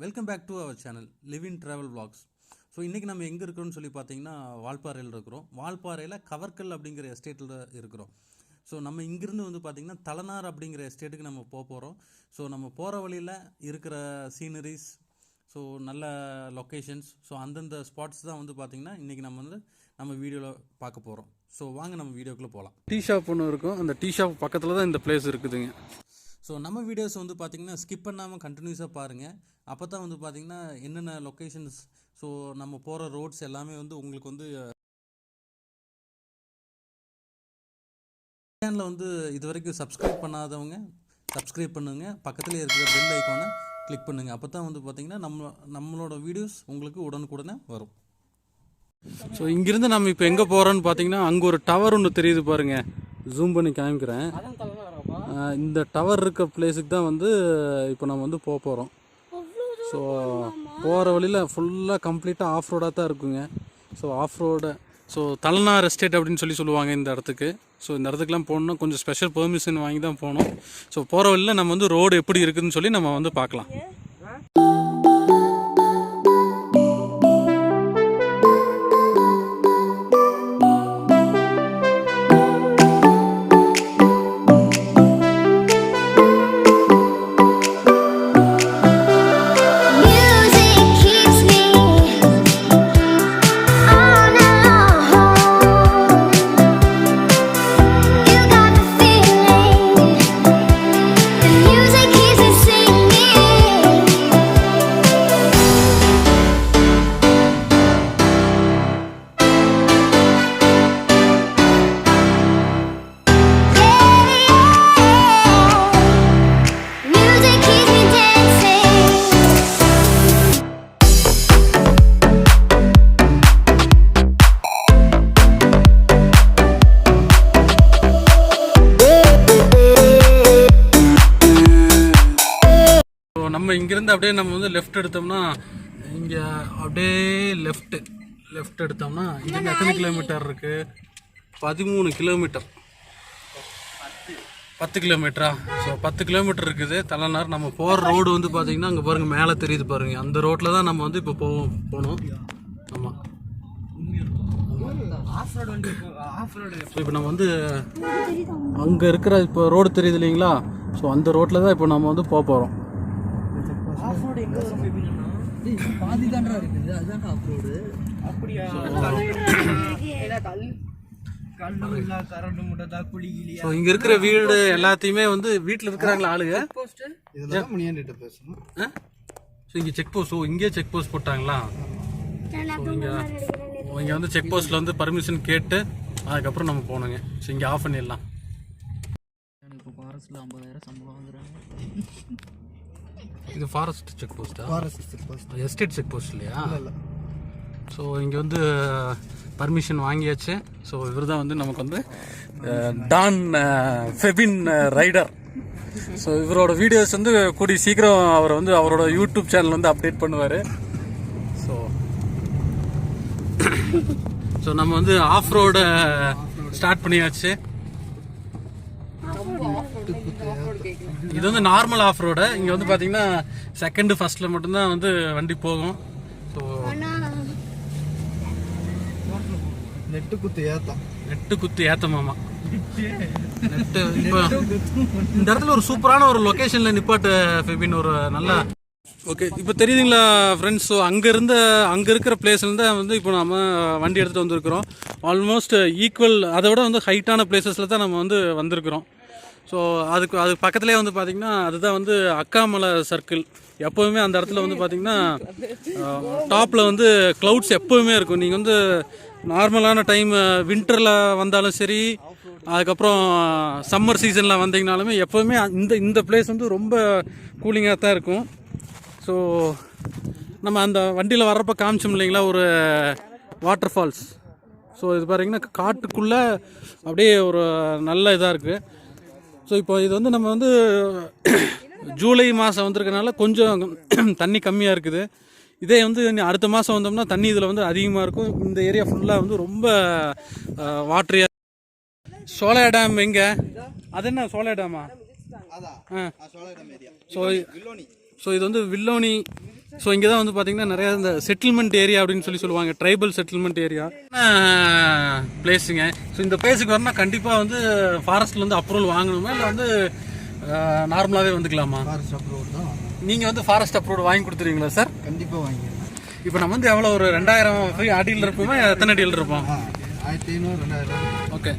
Welcome back to our channel living travel vlogs. So இன்றைக்கி நம்ம எங்கே இருக்கிறோம்னு சொல்லி பார்த்தீங்கன்னா வால்பாறையில் இருக்கிறோம். வால்பாறையில் கவர்க்கல் அப்படிங்கிற எஸ்டேட்டில் இருக்கிறோம். ஸோ நம்ம இங்கேருந்து வந்து பார்த்திங்கன்னா தலனார் அப்படிங்கிற எஸ்டேட்டுக்கு நம்ம போகிறோம். ஸோ நம்ம போகிற வழியில் இருக்கிற சீனரிஸ், ஸோ நல்ல லொக்கேஷன்ஸ், ஸோ அந்தந்த ஸ்பாட்ஸ் தான் வந்து பார்த்திங்கன்னா இன்றைக்கி நம்ம வீடியோவில் பார்க்க போகிறோம். ஸோ வாங்க நம்ம வீடியோக்குள்ளே போகலாம். டீ ஷாப் ஒன்று இருக்கும், அந்த டீ ஷாப் பக்கத்தில் தான் இந்த பிளேஸ் இருக்குதுங்க. ஸோ நம்ம வீடியோஸ் வந்து பார்த்திங்கன்னா ஸ்கிப் பண்ணாமல் கண்டினியூஸாக பாருங்கள். அப்போ தான் வந்து பார்த்திங்கன்னா என்னென்ன லொக்கேஷன்ஸ், ஸோ நம்ம போகிற ரோட்ஸ் எல்லாமே வந்து உங்களுக்கு வந்து சேனலில் வந்து இது வரைக்கும் சப்ஸ்கிரைப் பண்ணாதவங்க சப்ஸ்கிரைப் பண்ணுங்கள். பக்கத்தில் இருக்கிற பெல் ஐக்கானை கிளிக் பண்ணுங்கள். அப்போ தான் வந்து பார்த்திங்கன்னா நம்மளோட வீடியோஸ் உங்களுக்கு உடனுக்குடனே வரும். ஸோ இங்கேருந்து நம்ம இப்போ எங்கே போகிறோன்னு பார்த்தீங்கன்னா அங்கே ஒரு டவர் ஒன்று தெரியுது பாருங்கள், ஜூம் பண்ணி காமிக்கிறேன். இந்த டவர் இருக்க பிளேஸுக்கு தான் வந்து இப்போ நம்ம வந்து போகிறோம். ஸோ போகிற வழியில் ஃபுல்லாக கம்ப்ளீட்டாக ஆஃப் ரோடாக தான் இருக்குங்க. So off road, so Thalanar estate அப்படின்னு சொல்லுவாங்க இந்த இடத்துக்கு. ஸோ இந்த இடத்துக்குலாம் போகணுன்னா கொஞ்சம் ஸ்பெஷல் பெர்மிஷன் வாங்கி தான் போகணும். ஸோ போகிற வழியில் நம்ம வந்து ரோடு எப்படி இருக்குதுன்னு சொல்லி நம்ம வந்து பார்க்கலாம். நம்ம இங்கேருந்து அப்படியே நம்ம வந்து லெஃப்ட் எடுத்தோம்னா இங்கே அப்படியே லெஃப்ட் எடுத்தோம்னா இங்கே எத்தனை கிலோமீட்டர் இருக்குது? 13 கிலோமீட்டர், 10 கிலோமீட்டரா? ஸோ 10 கிலோமீட்டர் இருக்குது தலனார். நம்ம போகிற ரோடு வந்து பார்த்திங்கன்னா அங்கே பாருங்கள், மேலே தெரியுது பாருங்கள், அந்த ரோட்டில் தான் நம்ம வந்து இப்போ போகணும். ஆமாம், ஸோ இப்போ நம்ம வந்து அங்கே இருக்கிற இப்போ ரோடு தெரியுது இல்லைங்களா? ஸோ அந்த ரோட்டில் தான் இப்போ நம்ம வந்து போகிறோம். இங்க இருக்கிற வீடு எல்லாத்தையுமே வந்து வீட்டுல இருக்கிறாங்களா ஆளுங்க. இங்க செக் போஸ்ட், இங்கே செக் போஸ்ட் போட்டாங்களா? இங்க வந்து செக் போஸ்ட்ல வந்து பர்மிஷன் கேட்டு அதுக்கப்புறம் நம்ம போனோங்க. ஸோ இங்க ஆஃப் பண்ணிடலாம். இது ஃபாரஸ்ட் செக் போஸ்ட்டா? எஸ்டேட் செக் போஸ்ட் இல்லையா? ஸோ இங்கே வந்து பர்மிஷன் வாங்கியாச்சு. ஸோ இவர் தான் வந்து நமக்கு வந்து டான் ஃபெபின் ரைடர். ஸோ இவரோட வீடியோஸ் வந்து கூடிய சீக்கிரம் அவர் வந்து அவரோட யூடியூப் சேனல் வந்து அப்டேட் பண்ணுவார். ஸோ நம்ம வந்து ஆஃப் ரோட ஸ்டார்ட் பண்ணியாச்சு. இது வந்து நார்மல் ஆஃப் ரோடு. இங்கே வந்து பார்த்தீங்கன்னா செகண்ட் ஃபர்ஸ்ட்ல மட்டும்தான் வந்து வண்டி போகும். ஸோ நெட்டு குத்து ஏத்தமாமா நெட்டு. இப்போ இந்த இடத்துல ஒரு சூப்பரான ஒரு லொக்கேஷன்ல நிப்பாட்டு ஃபெபின், ஒரு நல்ல ஓகே. இப்போ தெரியுதுங்களா ஃப்ரெண்ட்ஸ்? ஸோ அங்கே இருக்கிற பிளேஸ்லேருந்து வந்து இப்போ நம்ம வண்டி எடுத்துகிட்டு வந்திருக்கிறோம். ஆல்மோஸ்ட் ஈக்குவல், அதை விட வந்து ஹைட்டான பிளேசஸில் தான் நம்ம வந்து வந்திருக்கிறோம். ஸோ அது பக்கத்துலேயே வந்து பார்த்திங்கன்னா அதுதான் வந்து அக்காமலை சர்க்கிள். எப்போவுமே அந்த இடத்துல வந்து பார்த்திங்கன்னா டாப்பில் வந்து க்ளவுட்ஸ் எப்போவுமே இருக்கும். நீங்கள் வந்து நார்மலான டைம் வின்டரில் வந்தாலும் சரி, அதுக்கப்புறம் சம்மர் சீசனில் வந்தீங்கனாலுமே எப்போவுமே இந்த பிளேஸ் வந்து ரொம்ப கூலிங்காக தான் இருக்கும். ஸோ நம்ம அந்த வண்டியில் வர்றப்போ காமிச்சோம் இல்லைங்களா ஒரு வாட்டர் ஃபால்ஸ். ஸோ இது பாருங்கன்னா காட்டுக்குள்ளே அப்படியே ஒரு நல்ல இதாக இருக்குது. ஸோ இப்போ இது வந்து நம்ம வந்து ஜூலை மாதம் வந்திருக்கனால கொஞ்சம் தண்ணி கம்மியாக இருக்குது. இதே வந்து அடுத்த மாதம் வந்தோம்னா தண்ணி இதில் வந்து அதிகமாக இருக்கும். இந்த ஏரியா ஃபுல்லாக வந்து ரொம்ப வாட்டரியாக. சோழ டேம் எங்கே? அது என்ன சோழ டேமா? ஸோ இது வந்து வில்லோனி ஸோ இங்கே தான் வந்து பார்த்தீங்கன்னா நிறையா இந்த செட்டில்மெண்ட் ஏரியா அப்படின்னு சொல்லுவாங்க, ட்ரைபல் செட்டில்மெண்ட் ஏரியா பிளேஸுங்க. ஸோ இந்த பிளேஸுக்கு வரணும் கண்டிப்பாக வந்து ஃபாரஸ்ட்லேருந்து அப்ரூவல் வாங்கணுமா இல்லை வந்து நார்மலாகவே வந்துக்கலாமா? ஃபாரஸ்ட் அப்ரூவல் தான். நீங்கள் வந்து ஃபாரஸ்ட் அப்ரூவல் வாங்கி கொடுத்துருவீங்களா சார்? கண்டிப்பாக வாங்கிக்கலாம். இப்போ நம்ம வந்து எவ்வளோ ஒரு 2000 அடியில் இருப்போமா, எத்தனை அடியில் இருப்போம்? 1500 2000. ஓகே.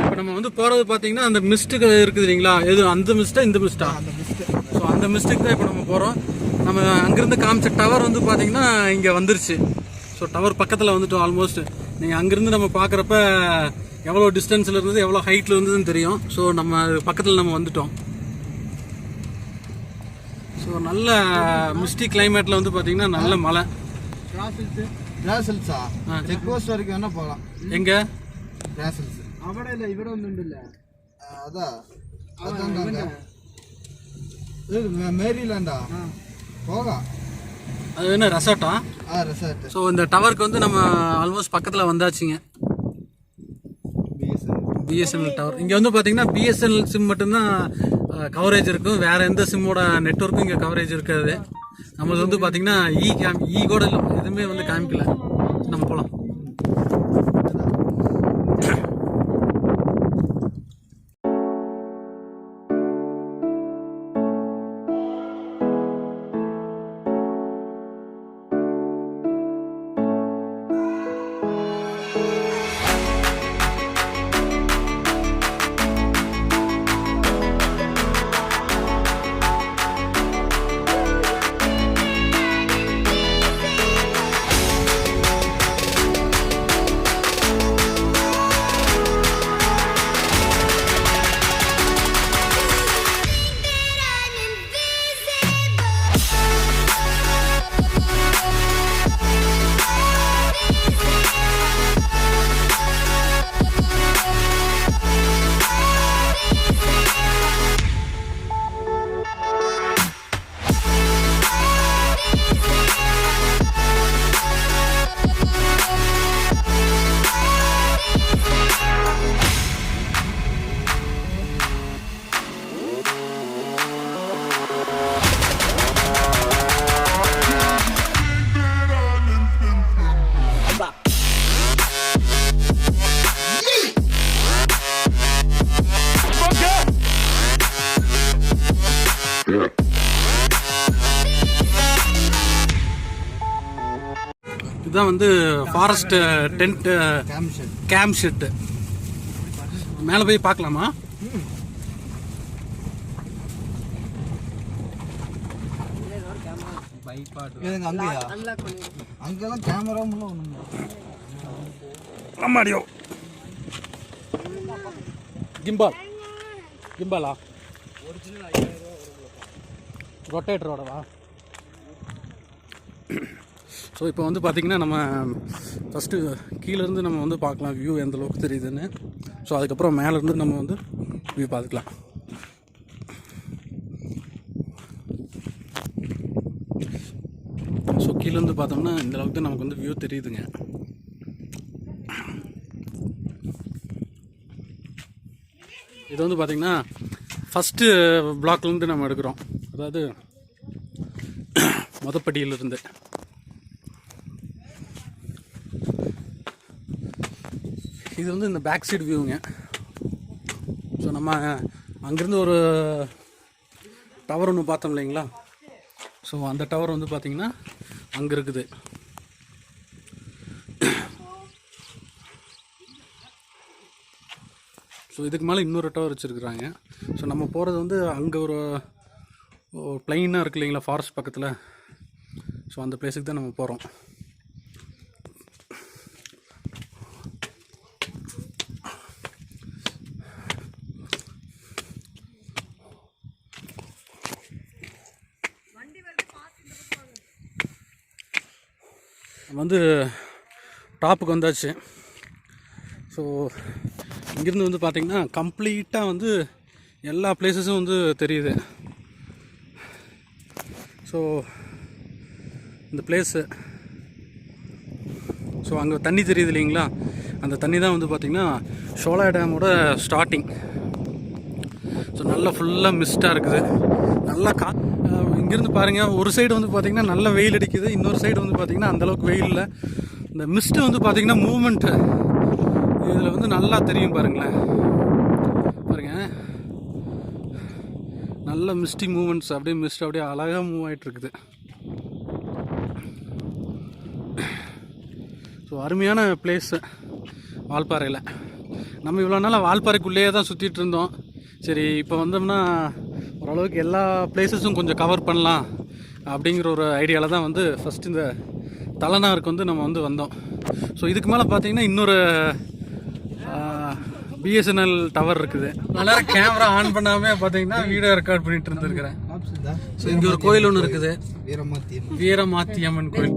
இப்போ நம்ம வந்து போகிறது பார்த்தீங்கன்னா அந்த மிஸ்ட்டுக்கு இருக்குது இல்லைங்களா, எது அந்த மிஸ்ட்டா இந்த மிஸ்ட்டா? அந்த மிஸ்ட்டு. ஸோ அந்த மிஸ்ட்டுக்கு தான் இப்போ நம்ம போகிறோம். நம்ம அங்கேருந்து காமிச்ச டவர் வந்து பார்த்தீங்கன்னா இங்கே வந்துருச்சு. ஸோ டவர் பக்கத்தில் வந்துட்டோம் ஆல்மோஸ்ட். நீங்கள் அங்கேருந்து நம்ம பார்க்குறப்ப எவ்வளோ டிஸ்டன்ஸில் இருந்தது எவ்வளோ ஹைட்டில் இருந்ததுன்னு தெரியும். ஸோ நம்ம பக்கத்தில் நம்ம வந்துட்டோம். ஸோ நல்ல மிஸ்டி கிளைமேட்டில் வந்து பார்த்தீங்கன்னா நல்ல மழை. கிராசல்ஸா செக் போஸ்ட் வரைக்கும் வேணா போகலாம். எங்கே கிராசல்ஸ்? അവിടെ ഇല്ല, ഇവിടെ ഒന്നുമില്ല. അതാ മേരിലാൻഡാ போகலாம். அது என்ன ரெசார்ட்டா? ரெசார்ட். ஸோ இந்த டவருக்கு வந்து நம்ம ஆல்மோஸ்ட் பக்கத்தில் வந்தாச்சுங்க. BSNL tower. இங்கே வந்து பார்த்தீங்கன்னா பிஎஸ்என்எல் சிம் மட்டும்தான் கவரேஜ் இருக்கும். வேறு எந்த சிம்மோட நெட்ஒர்க்கும் இங்கே கவரேஜ் இருக்காது. நம்மளுக்கு வந்து பார்த்தீங்கன்னா ஈ கூட இல்லை, எதுவுமே வந்து காமிக்கல. நம்ம போகலாம். இதுதான் வந்து ஃபாரஸ்ட் டென்ட் கேம்ப் ஷெட்டு. மேலே போய் பார்க்கலாமா? அங்கெல்லாம் கேமரா நம்மடியோ கிம்பாலா ரொட்டேட்டரோடவா? ஸோ இப்போ வந்து பார்த்திங்கன்னா நம்ம ஃபஸ்ட்டு கீழேருந்து நம்ம வந்து பார்க்கலாம் வியூ எந்த அளவுக்கு தெரியுதுன்னு. ஸோ அதுக்கப்புறம் மேலேருந்து நம்ம வந்து வியூ பார்த்துக்கலாம். ஸோ கீழேருந்து பார்த்தோம்னா இந்த அளவுக்கு நமக்கு வந்து வியூ தெரியுதுங்க. இது வந்து பார்த்திங்கன்னா ஃபஸ்ட்டு பிளாக்லேருந்து நம்ம எடுக்கிறோம், அதாவது மொதப்பட்டியிலிருந்து. இது வந்து இந்த பேக் சைடு வியூங்க. ஸோ நம்ம அங்கேருந்து ஒரு டவர் ஒன்று பார்த்தோம் இல்லைங்களா, ஸோ அந்த டவர் வந்து பார்த்திங்கன்னா அங்கே இருக்குது. ஸோ இதுக்கு மேலே இன்னொரு டவர் வச்சுருக்குறாங்க. ஸோ நம்ம போகிறது வந்து அங்கே ஒரு பிளைனாக இருக்குது இல்லைங்களா ஃபாரஸ்ட் பக்கத்தில். ஸோ அந்த பிளேஸுக்கு தான் நம்ம போகிறோம். வந்து டாப்புக்கு வந்தாச்சு. ஸோ இங்கேருந்து வந்து பார்த்திங்கன்னா கம்ப்ளீட்டாக வந்து எல்லா பிளேஸஸும் வந்து தெரியுது. ஸோ இந்த பிளேஸு, ஸோ அங்கே தண்ணி தெரியுது இல்லைங்களா, அந்த தண்ணி தான் வந்து பார்த்திங்கன்னா ஷோலா டேமோட ஸ்டார்டிங். ஸோ நல்லா ஃபுல்லாக மிஸ்டாக இருக்குது. நல்லா இங்கேருந்து பாருங்கள், ஒரு சைடு வந்து பார்த்திங்கன்னா நல்ல வெயில் அடிக்குது, இன்னொரு சைடு வந்து பார்த்திங்கன்னா அந்தளவுக்கு வெயில் இல்லை. இந்த மிஸ்ட்டு வந்து பார்த்திங்கன்னா மூமெண்ட்டு இதில் வந்து நல்லா தெரியும் பாருங்களேன். பாருங்கள், நல்ல மிஸ்டி மூமெண்ட்ஸ், அப்படியே மிஸ்ட் அப்படியே அழகாக மூவ் ஆகிட்டுருக்குது. ஸோ அருமையான பிளேஸு வால்பாறையில். நம்ம இவ்வளோ நாளாக வால்பாறைக்குள்ளேயே தான் சுற்றிட்டு இருந்தோம். சரி, இப்போ வந்தோம்னா ஓரளவுக்கு எல்லா பிளேஸஸும் கொஞ்சம் கவர் பண்ணலாம் அப்படிங்கிற ஒரு ஐடியாவில் தான் வந்து ஃபஸ்ட்டு இந்த தலனாருக்கு வந்து நம்ம வந்து வந்தோம். ஸோ இதுக்கு மேலே பார்த்தீங்கன்னா இன்னொரு பிஎஸ்என்எல் டவர் இருக்குது. நல்லா கேமரா ஆன் பண்ணாமல் பார்த்தீங்கன்னா வீடியோ ரெக்கார்ட் பண்ணிட்டு இருந்துருக்கிறேன். ஸோ இங்கே ஒரு கோயில் ஒன்று இருக்குது, வீரமாத்தியம்மன் கோயில்.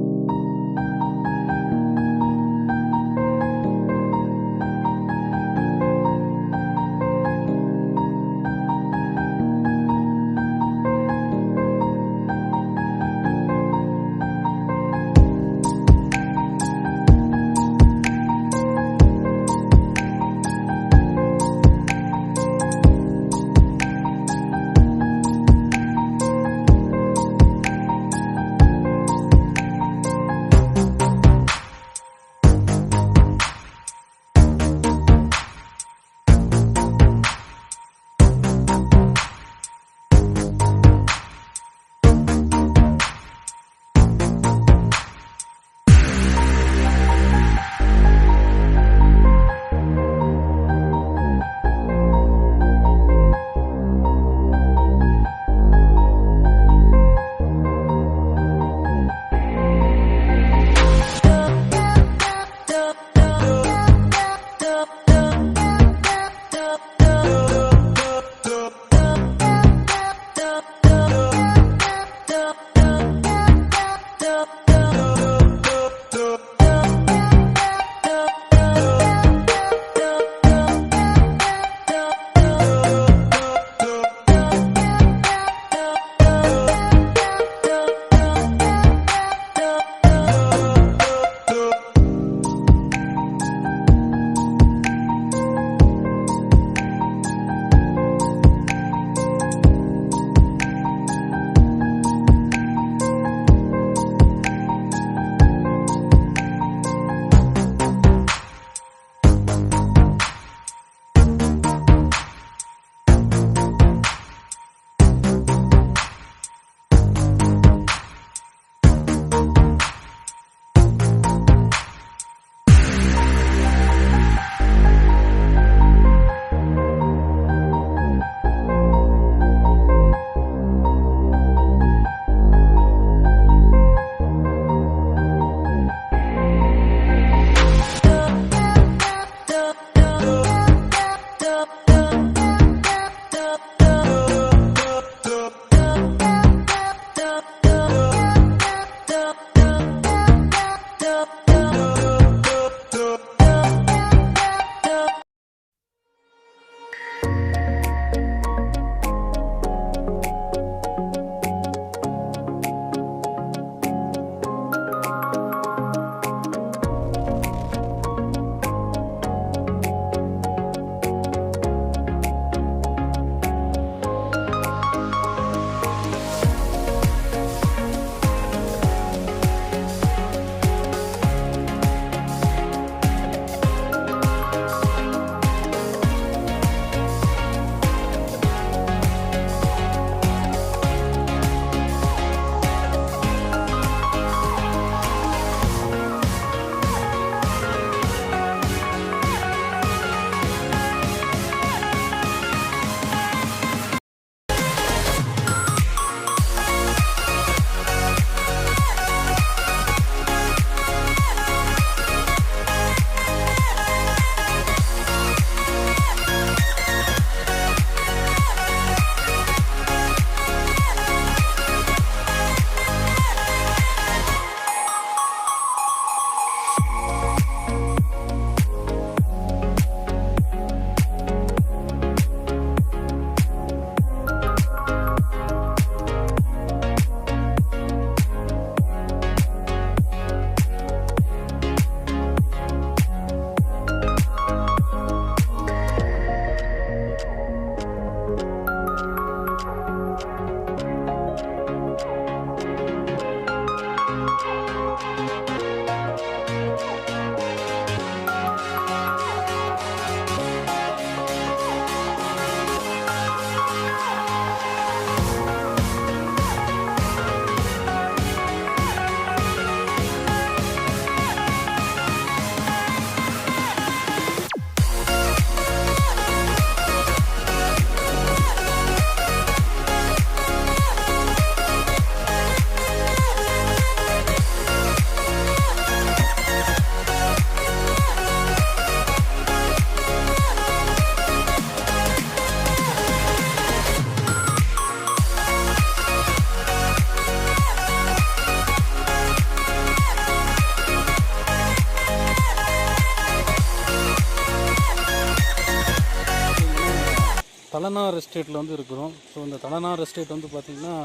தலனார் எஸ்டேட்டில் வந்து இருக்கிறோம். ஸோ இந்த தலனார் எஸ்டேட் வந்து பார்த்திங்கன்னா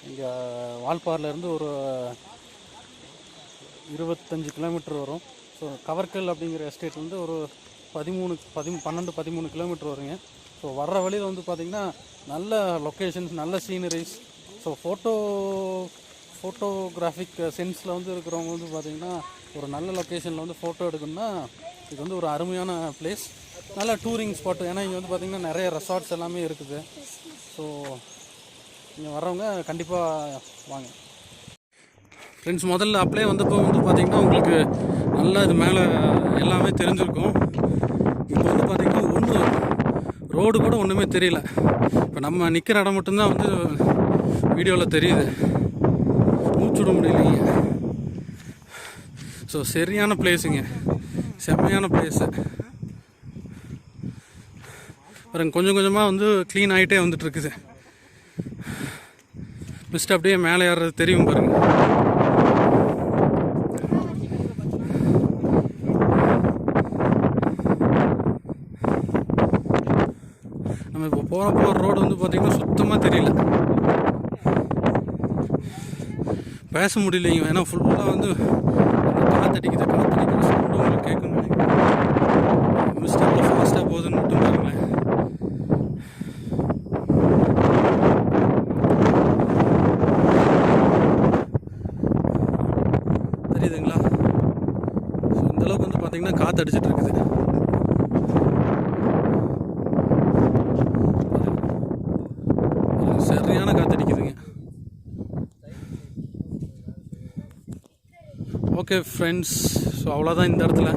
இங்கே வால்பாறையிலேருந்து ஒரு 25 கிலோமீட்டர் வரும். ஸோ கவர்கல் அப்படிங்கிற எஸ்டேட் வந்து ஒரு 12-13 கிலோமீட்டர் வருங்க. ஸோ வர்ற வழியில் வந்து பார்த்திங்கன்னா நல்ல லொக்கேஷன்ஸ், நல்ல சீனரிஸ். ஸோ ஃபோட்டோகிராஃபிக் சென்ஸில் வந்து இருக்கிறவங்க வந்து பார்த்திங்கன்னா ஒரு நல்ல லொக்கேஷனில் வந்து ஃபோட்டோ எடுக்கணும்னா இது வந்து ஒரு அருமையான பிளேஸ், நல்ல டூரிங் ஸ்பாட்டு. ஏன்னா இங்கே வந்து பார்த்திங்கன்னா நிறைய ரெசார்ட்ஸ் எல்லாமே இருக்குது. ஸோ இங்கே வர்றவங்க கண்டிப்பாக வாங்க ஃப்ரெண்ட்ஸ். முதல்ல அப்ளை வந்தப்போ வந்து பார்த்திங்கன்னா உங்களுக்கு நல்லா இது மேலே எல்லாமே தெரிஞ்சிருக்கும். இப்போ வந்து பார்த்திங்கன்னா ரோடு கூட ஒன்றுமே தெரியல. இப்போ நம்ம நிற்கிற இடம் மட்டும்தான் வந்து வீடியோவில் தெரியுது, மூச்சுட முடியலைங்க. ஸோ சரியான பிளேஸுங்க, செம்மையான பிளேஸு. பாருங்க கொஞ்சம் கொஞ்சமாக வந்து க்ளீன் ஆகிட்டே வந்துட்டுருக்குது. மிஸ்ட் அப்படியே மேலே ஏறுறது தெரியும் பாருங்க. நம்ம இப்போ போகிற ரோடு வந்து பார்த்திங்கன்னா சுத்தமாக தெரியல, பேச முடியலைங்க. ஏன்னா ஃபுல்லாக வந்து காற்றடிக்கிற சவுண்டு உங்களுக்கு கேட்கணும். மிஸ்ட் எவ்வளோ ஃபாஸ்ட்டாக போகுதுன்னு மட்டும் பாருங்களேன். தெரியுதுங்களா? ஸோ இந்தளவுக்கு வந்து பார்த்திங்கன்னா காற்று அடிச்சிட்டு இருக்குது. சரியான காற்றடிக்குதுங்க. ஓகே ஃப்ரெண்ட்ஸ், ஸோ அவ்வளோதான் இந்த இடத்துல.